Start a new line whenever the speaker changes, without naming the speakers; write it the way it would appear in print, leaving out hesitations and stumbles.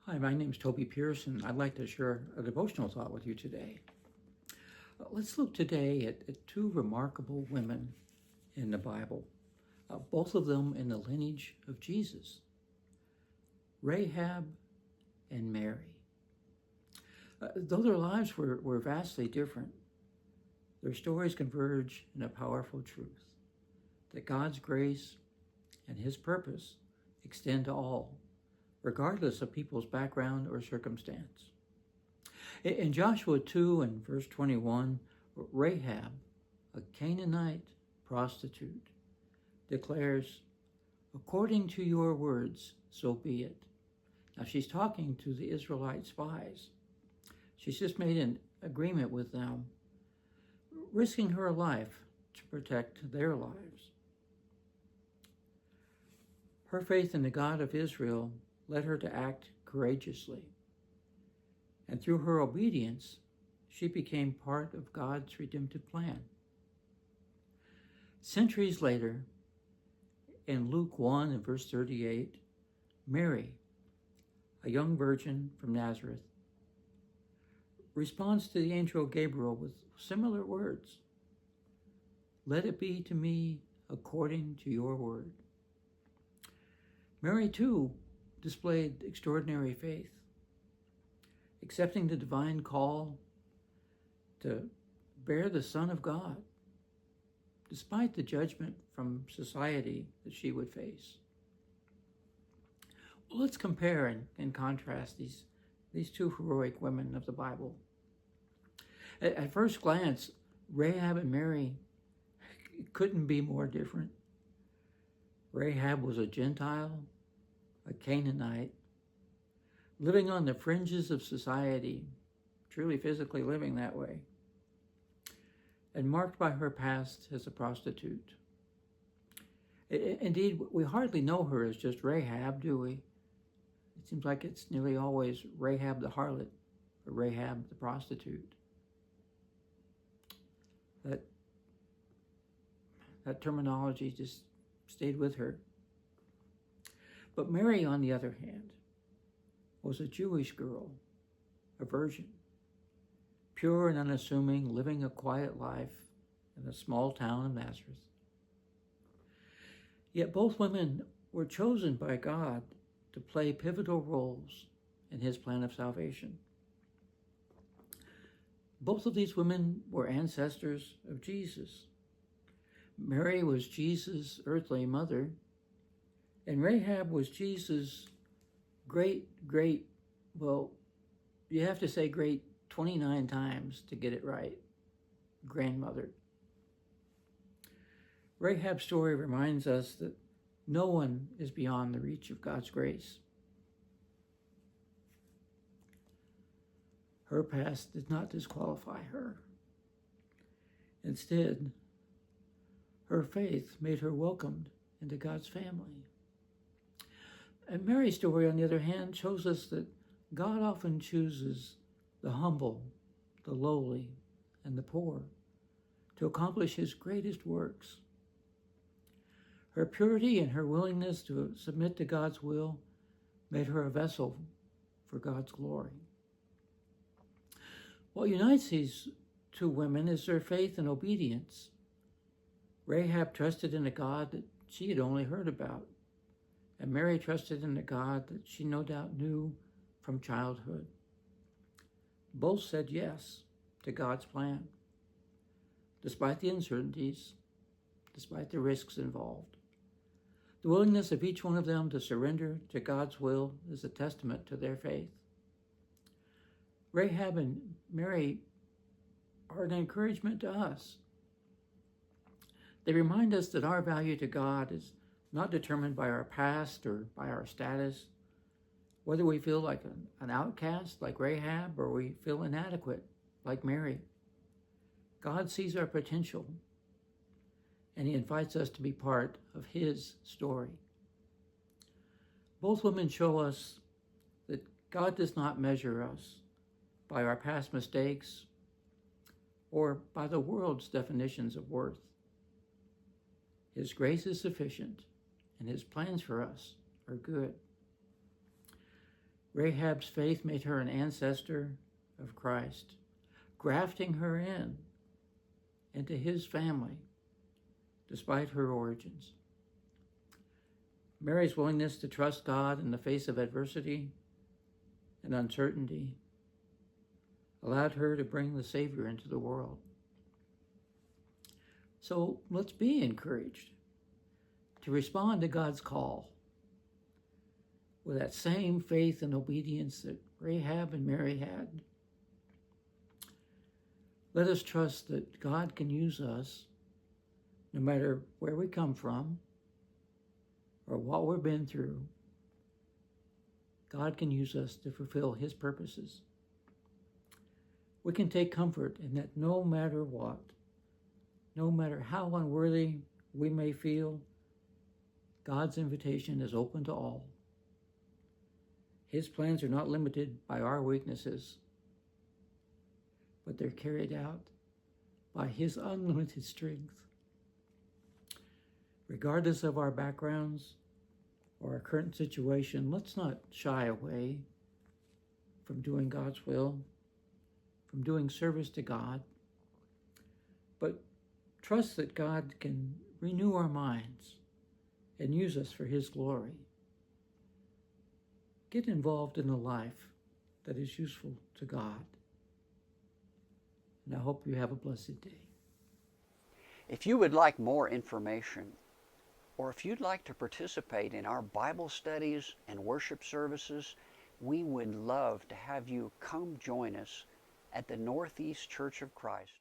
Hi, my name is Tobey Pearson. I'd like to share a devotional thought with you today. Let's look today at two remarkable women in the Bible, both of them in the lineage of Jesus, Rahab and Mary. Though their lives were vastly different, their stories converge in a powerful truth that God's grace and his purpose extend to all, regardless of people's background or circumstance. In Joshua 2 and verse 21, Rahab, a Canaanite prostitute, declares, "According to your words, so be it." Now she's talking to the Israelite spies. She's just made an agreement with them, risking her life to protect their lives. Her faith in the God of Israel led her to act courageously. And through her obedience, she became part of God's redemptive plan. Centuries later, in Luke 1 and verse 38, Mary, a young virgin from Nazareth, responds to the angel Gabriel with similar words. "Let it be to me according to your word." Mary, too, displayed extraordinary faith, accepting the divine call to bear the Son of God, despite the judgment from society that she would face. Well, let's compare and contrast these two heroic women of the Bible. At first glance, Rahab and Mary couldn't be more different. Rahab was a Gentile, a Canaanite, living on the fringes of society, truly physically living that way, and marked by her past as a prostitute. Indeed, we hardly know her as just Rahab, do we? It seems like it's nearly always Rahab the harlot or Rahab the prostitute. That terminology just stayed with her. But Mary, on the other hand, was a Jewish girl, a virgin, pure and unassuming, living a quiet life in the small town of Nazareth. Yet both women were chosen by God to play pivotal roles in his plan of salvation. Both of these women were ancestors of Jesus. Mary was Jesus' earthly mother, and Rahab was Jesus' great, well, you have to say great 29 times to get it right, grandmother. Rahab's story reminds us that no one is beyond the reach of God's grace. Her past did not disqualify her. Instead, her faith made her welcomed into God's family. And Mary's story, on the other hand, shows us that God often chooses the humble, the lowly, and the poor to accomplish his greatest works. Her purity and her willingness to submit to God's will made her a vessel for God's glory. What unites these two women is their faith and obedience. Rahab trusted in a God that she had only heard about, and Mary trusted in a God that she no doubt knew from childhood. Both said yes to God's plan, despite the uncertainties, despite the risks involved. The willingness of each one of them to surrender to God's will is a testament to their faith. Rahab and Mary are an encouragement to us. They remind us that our value to God is not determined by our past or by our status, whether we feel like an outcast like Rahab or we feel inadequate like Mary. God sees our potential, and he invites us to be part of his story. Both women show us that God does not measure us by our past mistakes or by the world's definitions of worth. His grace is sufficient, and his plans for us are good. Rahab's faith made her an ancestor of Christ, grafting her into his family, despite her origins. Mary's willingness to trust God in the face of adversity and uncertainty allowed her to bring the Savior into the world. So let's be encouraged to respond to God's call with that same faith and obedience that Rahab and Mary had. Let us trust that God can use us no matter where we come from or what we've been through. God can use us to fulfill his purposes. We can take comfort in that no matter what, no matter how unworthy we may feel, God's invitation is open to all. His plans are not limited by our weaknesses, but they're carried out by his unlimited strength. Regardless of our backgrounds or our current situation, let's not shy away from doing God's will, from doing service to God, but trust that God can renew our minds and use us for his glory. Get involved in a life that is useful to God. And I hope you have a blessed day.
If you would like more information, or if you'd like to participate in our Bible studies and worship services, we would love to have you come join us at the Northeast Church of Christ.